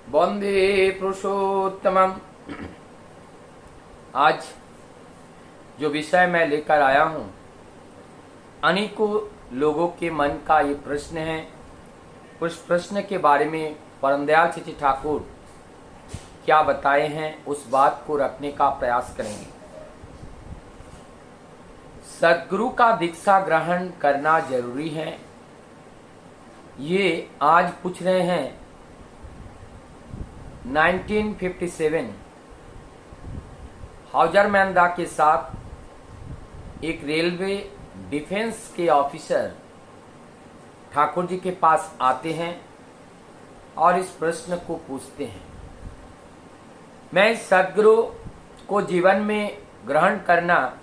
वंदे पुरुषोत्तमम। आज जो विषय मैं लेकर आया हूँ, अनेकों लोगों के मन का ये प्रश्न है। उस प्रश्न के बारे में परमदयाल चित्ती ठाकुर क्या बताए हैं, उस बात को रखने का प्रयास करेंगे। सद्गुरु का दीक्षा ग्रहण करना जरूरी है, ये आज पूछ रहे हैं। 1957 हाउजरमैनदा के साथ एक रेलवे डिफेंस के ऑफिसर ठाकुर जी के पास आते हैं और इस प्रश्न को पूछते हैं, मैं सद्गुरु को जीवन में ग्रहण करना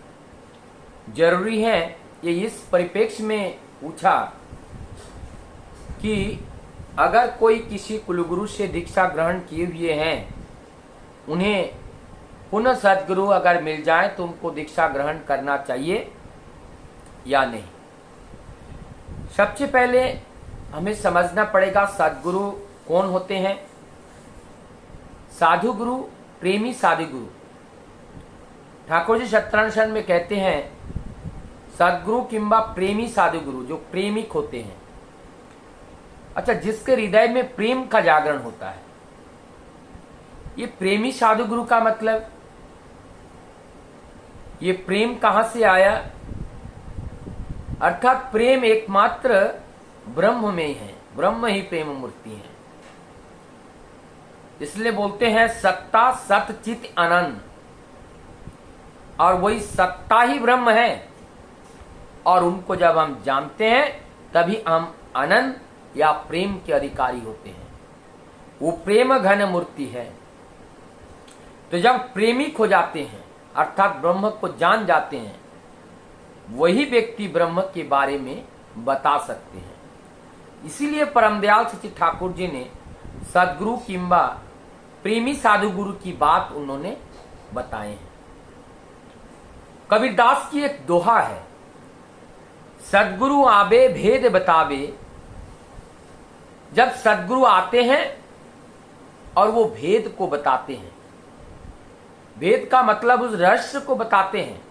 जरूरी है। ये इस परिप्रेक्ष्य में पूछा कि अगर कोई किसी कुलगुरु से दीक्षा ग्रहण किए हुए हैं, उन्हें पुनः सद्गुरु अगर मिल जाए तो उनको दीक्षा ग्रहण करना चाहिए या नहीं। सबसे पहले हमें समझना पड़ेगा सद्गुरु कौन होते हैं। साधु गुरु, प्रेमी साधु गुरु। ठाकुर जी सत्रानुशासन में कहते हैं सद्गुरु किंबा प्रेमी साधु गुरु, जो प्रेमिक होते हैं। अच्छा, जिसके हृदय में प्रेम का जागरण होता है। ये प्रेमी साधु गुरु का मतलब, ये प्रेम कहां से आया? अर्थात प्रेम एकमात्र ब्रह्म में है, ब्रह्म ही प्रेम मूर्ति है। इसलिए बोलते हैं सत्ता सत चित आनंद, और वही सत्ता ही ब्रह्म है। और उनको जब हम जानते हैं तभी हम आनंद या प्रेम के अधिकारी होते हैं। वो प्रेम घन मूर्ति है। तो जब प्रेमिक हो जाते हैं अर्थात ब्रह्म को जान जाते हैं, वही व्यक्ति ब्रह्म के बारे में बता सकते हैं। इसीलिए परमदयाल चित्ती ठाकुर जी ने सद्गुरु किंबा प्रेमी साधु गुरु की बात उन्होंने बताए हैं। कबीरदास की एक दोहा है, सद्गुरु आबे भेद बतावे। जब सद्गुरु आते हैं और वो भेद को बताते हैं, भेद का मतलब उस रहस्य को बताते हैं,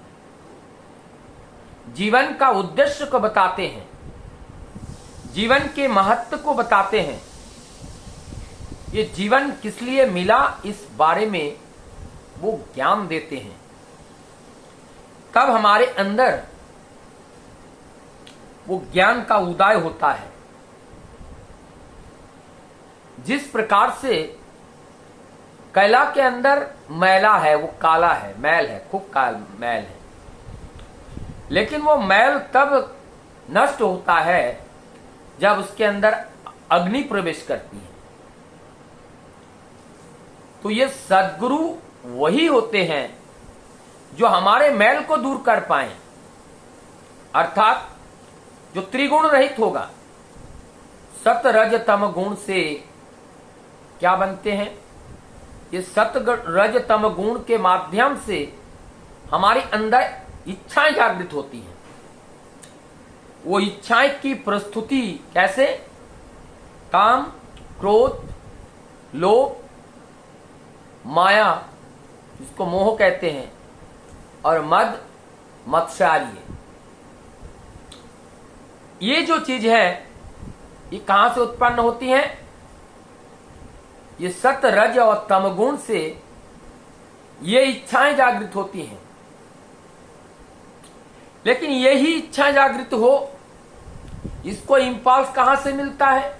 जीवन का उद्देश्य को बताते हैं, जीवन के महत्व को बताते हैं। ये जीवन किस लिए मिला इस बारे में वो ज्ञान देते हैं। तब हमारे अंदर वो ज्ञान का उदय होता है। जिस प्रकार से कैला के अंदर मैला है, वो काला है, मैल है, खूब मैल है, लेकिन वो मैल तब नष्ट होता है जब उसके अंदर अग्नि प्रवेश करती है। तो ये सद्गुरु वही होते हैं जो हमारे मैल को दूर कर पाए, अर्थात जो त्रिगुण रहित होगा। सत रज तम गुण से क्या बनते हैं? ये सत रज तम गुण के माध्यम से हमारे अंदर इच्छाएं जागृत होती हैं। वो इच्छाएं की प्रस्तुति कैसे? काम, क्रोध, लोभ, माया, जिसको मोह कहते हैं, और मद, मत्सर्य। ये जो चीज है ये कहां से उत्पन्न होती है? ये सत रज और तम गुण से ये इच्छाएं जागृत होती हैं। लेकिन यही इच्छाएं जागृत हो, इसको इंपल्स कहां से मिलता है?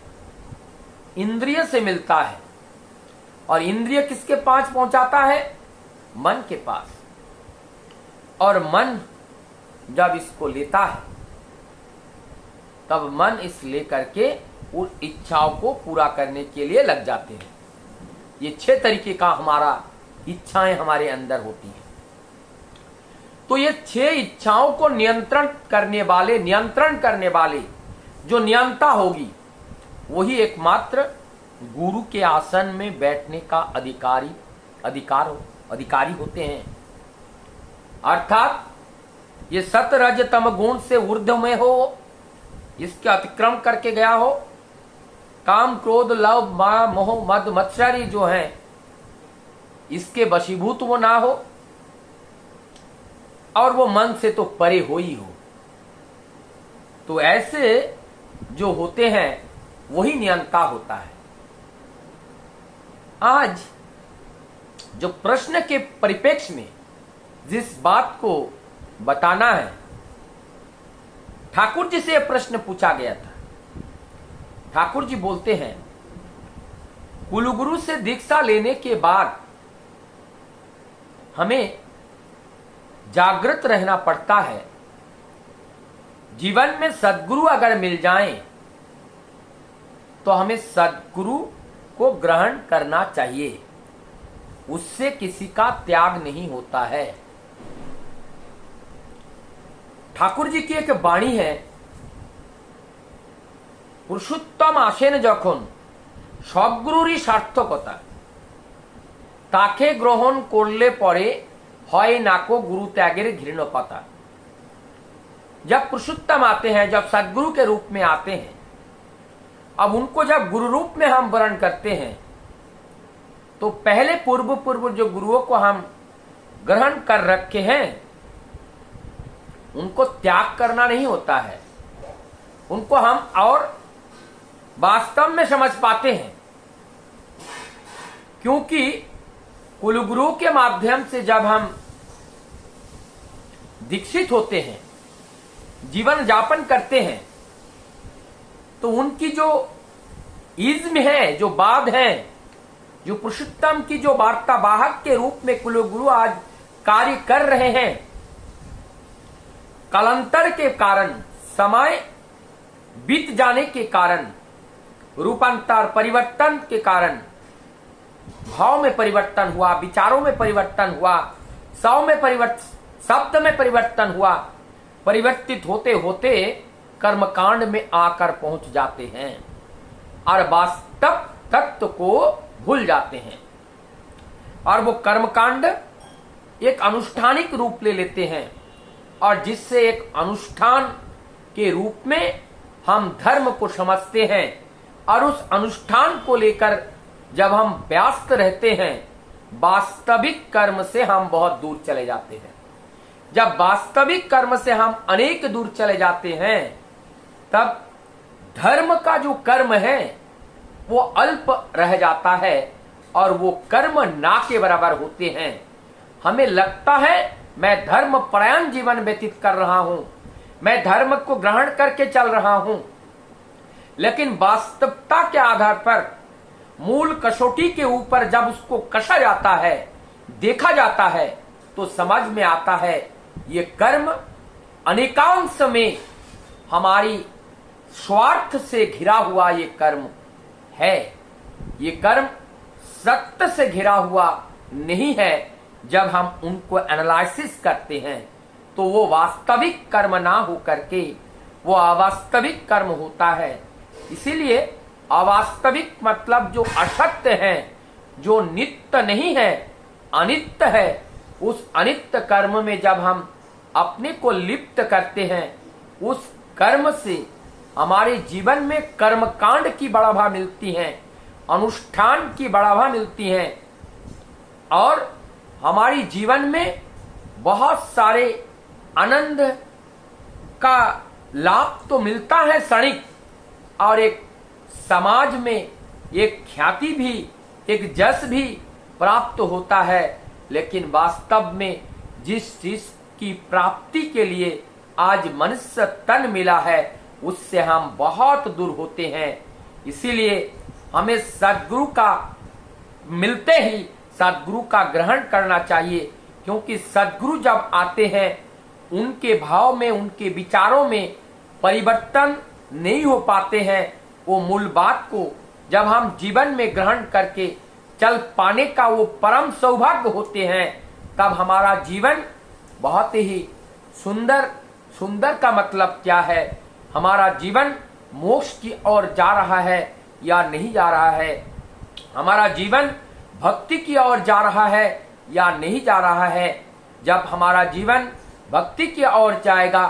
इंद्रिय से मिलता है। और इंद्रिय किसके पास पहुंचाता है? मन के पास। और मन जब इसको लेता है तब मन इस लेकर के उन इच्छाओं को पूरा करने के लिए लग जाते हैं। ये 6 तरीके का हमारा इच्छाएं हमारे अंदर होती हैं। तो ये 6 इच्छाओं को नियंत्रण करने वाले जो नियंता होगी, वही एकमात्र गुरु के आसन में बैठने का अधिकारी होते हैं। अर्थात ये सत रज तम गुण से ऊर्ध्व में हो, इसके अतिक्रम करके गया हो, काम क्रोध लव मोह मद मत्सरी जो हैं इसके वशीभूत वो ना हो और वो मन से तो परे हो ही हो। तो ऐसे जो होते हैं वही नियंता होता है। आज जो प्रश्न के परिप्रेक्ष्य में जिस बात को बताना है, ठाकुर जी से यह प्रश्न पूछा गया था। ठाकुर जी बोलते हैं, कुलगुरु से दीक्षा लेने के बाद हमें जागृत रहना पड़ता है। जीवन में सद्गुरु अगर मिल जाएं तो हमें सद्गुरु को ग्रहण करना चाहिए, उससे किसी का त्याग नहीं होता है। ठाकुर जी की एक वाणी है, पुरुषोत्तम आसेन যখন সদ্গুরুরই সার্থকতা তাকে গ্রহণ করলে পরে হয় নাকো गुरु त्यागेर घृणकता। जब पुरुषोत्तम आते हैं, जब सद्गुरु के रूप में आते हैं, अब उनको जब गुरु रूप में हम वर्ण करते हैं तो पहले पूर्व जो गुरुओं को हम ग्रहण कर रखे हैं उनको त्याग करना नहीं होता है। उनको हम और वास्तव में समझ पाते हैं, क्योंकि कुलगुरु के माध्यम से जब हम दीक्षित होते हैं, जीवन यापन करते हैं, तो उनकी जो इज्म है, जो बात है, जो पुरुषोत्तम की जो वार्तावाहक के रूप में कुलगुरु आज कार्य कर रहे हैं, कालांतर के कारण, समय बीत जाने के कारण, रूपांतर परिवर्तन के कारण भाव में परिवर्तन हुआ, विचारों में परिवर्तन हुआ, शब्द में परिवर्तन हुआ, परिवर्तित होते होते कर्मकांड में आकर पहुंच जाते हैं और वास्तव तत्व को भूल जाते हैं। और वो कर्मकांड एक अनुष्ठानिक रूप ले लेते हैं और जिससे एक अनुष्ठान के रूप में हम धर्म को समझते हैं और उस अनुष्ठान को लेकर जब हम व्यस्त रहते हैं, वास्तविक कर्म से हम बहुत दूर चले जाते हैं। जब वास्तविक कर्म से हम अनेक दूर चले जाते हैं, तब धर्म का जो कर्म है वो अल्प रह जाता है और वो कर्म ना के बराबर होते हैं। हमें लगता है मैं धर्म परायण जीवन व्यतीत कर रहा हूं, मैं धर्म को ग्रहण करके चल रहा हूं, लेकिन वास्तविकता के आधार पर मूल कसौटी के ऊपर जब उसको कसा जाता है, देखा जाता है, तो समझ में आता है ये कर्म अनेकांश में हमारी स्वार्थ से घिरा हुआ ये कर्म है। ये कर्म सत्य से घिरा हुआ नहीं है। जब हम उनको एनालिसिस करते हैं तो वो वास्तविक कर्म ना हो करके वो अवास्तविक कर्म होता है। इसीलिए अवास्तविक मतलब जो असत्य है, जो नित्य नहीं है, अनित्य है, उस अनित्य कर्म में जब हम अपने को लिप्त करते हैं, उस कर्म से हमारे जीवन में कर्मकांड की बढ़ावा मिलती है, अनुष्ठान की बढ़ावा मिलती है और हमारी जीवन में बहुत सारे आनंद का लाभ तो मिलता है क्षणिक, और एक समाज में एक ख्याति भी, एक जस भी प्राप्त होता है। लेकिन वास्तव में जिस चीज की प्राप्ति के लिए आज मनुष्य तन मिला है, उससे हम बहुत दूर होते हैं। इसीलिए हमें सद्गुरु का मिलते ही सद्गुरु का ग्रहण करना चाहिए, क्योंकि सद्गुरु जब आते हैं उनके भाव में, उनके विचारों में परिवर्तन नहीं हो पाते हैं। वो मूल बात को जब हम जीवन में ग्रहण करके चल पाने का वो परम सौभाग्य होते हैं, तब हमारा जीवन बहुत ही सुंदर, सुंदर का मतलब क्या है, हमारा जीवन मोक्ष की ओर जा रहा है या नहीं जा रहा है, हमारा जीवन भक्ति की ओर जा रहा है या नहीं जा रहा है। जब हमारा जीवन भक्ति की ओर जाएगा,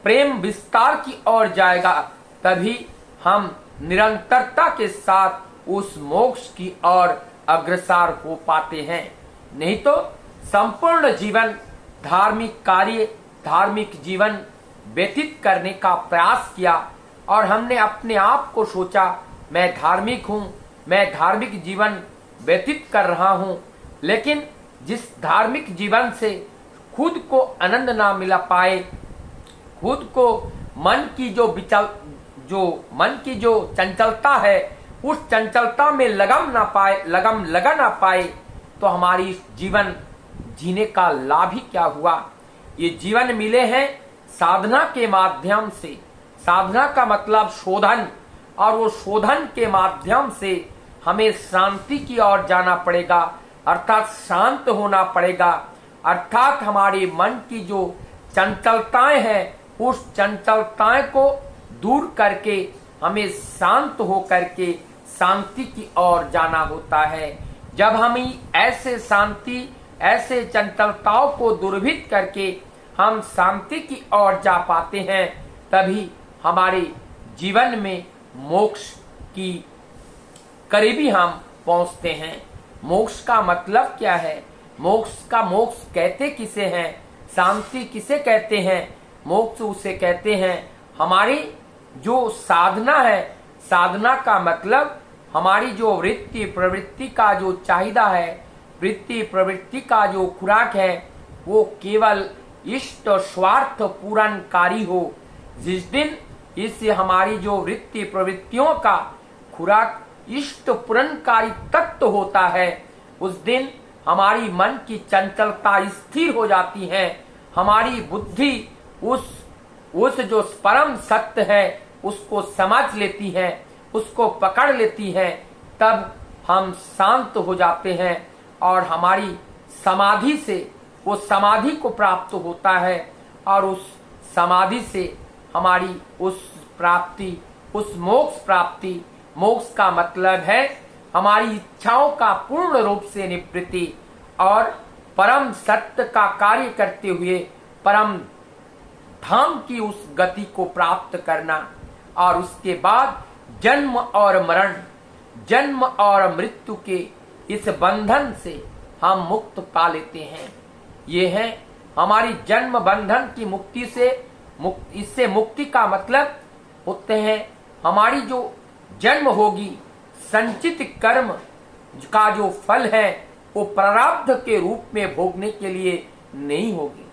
प्रेम विस्तार की ओर जाएगा, तभी हम निरंतरता के साथ उस मोक्ष की ओर अग्रसर हो पाते हैं। नहीं तो संपूर्ण जीवन धार्मिक कार्य, धार्मिक जीवन व्यतीत करने का प्रयास किया और हमने अपने आप को सोचा मैं धार्मिक हूं, मैं धार्मिक जीवन व्यतीत कर रहा हूं, लेकिन जिस धार्मिक जीवन से खुद को आनंद ना मिला पाए, खुद को मन की जो चंचलता है उस चंचलता में लगम लगा ना पाए, तो हमारी जीवन जीने का लाभ ही क्या हुआ। ये जीवन मिले हैं साधना के माध्यम से। साधना का मतलब शोधन, और वो शोधन के माध्यम से हमें शांति की ओर जाना पड़ेगा, अर्थात शांत होना पड़ेगा, अर्थात हमारे मन की जो चंचलताएं हैं उस चंचलताएं को दूर करके हमें शांत हो करके शांति की ओर जाना होता है। जब हम ऐसे शांति, ऐसे चंचलताओं को दूरभीत करके हम शांति की ओर जा पाते हैं, तभी हमारे जीवन में मोक्ष की करीबी हम पहुंचते हैं। मोक्ष का मतलब क्या है? मोक्ष कहते किसे हैं? शांति किसे कहते हैं? मोक्ष उसे कहते हैं हमारी जो साधना है। साधना का मतलब हमारी जो वृत्ति प्रवृत्ति का जो चाहिदा है, वृत्ति प्रवृत्ति का जो खुराक है, वो केवल इष्ट स्वार्थ पूरणकारी हो। जिस दिन इससे हमारी जो वृत्ति प्रवृत्तियों का खुराक इष्ट पूरणकारी तत्व होता है, उस दिन हमारी मन की चंचलता स्थिर हो जाती है। हमारी बुद्धि उस जो परम सत्य है उसको समझ लेती है, उसको पकड़ लेती है। तब हम शांत हो जाते हैं और हमारी समाधि से वो समाधि को प्राप्त होता है, और उस समाधि से हमारी उस प्राप्ति, उस मोक्ष प्राप्ति। मोक्ष का मतलब है हमारी इच्छाओं का पूर्ण रूप से निवृत्ति और परम सत्य का कार्य करते हुए परम धाम की उस गति को प्राप्त करना। और उसके बाद जन्म और मरण, जन्म और मृत्यु के इस बंधन से हम मुक्त पा लेते हैं। ये है हमारी जन्म बंधन की मुक्ति से इससे मुक्ति का मतलब होते हैं हमारी जो जन्म होगी, संचित कर्म का जो फल है वो प्रारब्ध के रूप में भोगने के लिए नहीं होगी।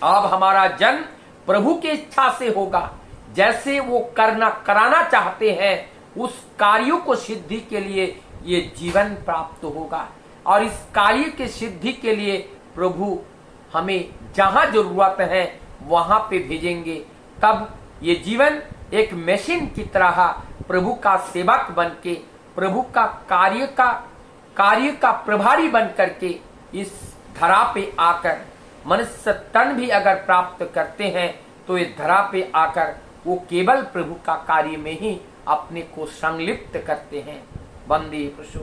अब हमारा जन्म प्रभु की इच्छा से होगा। जैसे वो कराना चाहते हैं उस कार्यों को सिद्धि के लिए ये जीवन प्राप्त होगा, और इस कार्य की सिद्धि के लिए प्रभु हमें जहां जरूरत है वहां पे भेजेंगे। तब ये जीवन एक मशीन की तरह प्रभु का सेवक बनके, प्रभु का कार्य का प्रभारी बन करके इस धरा पे आकर मनुष्य तन भी अगर प्राप्त करते हैं तो इस धरा पे आकर वो केवल प्रभु का कार्य में ही अपने को संलिप्त करते हैं। वंदे पुरुषोत्तम।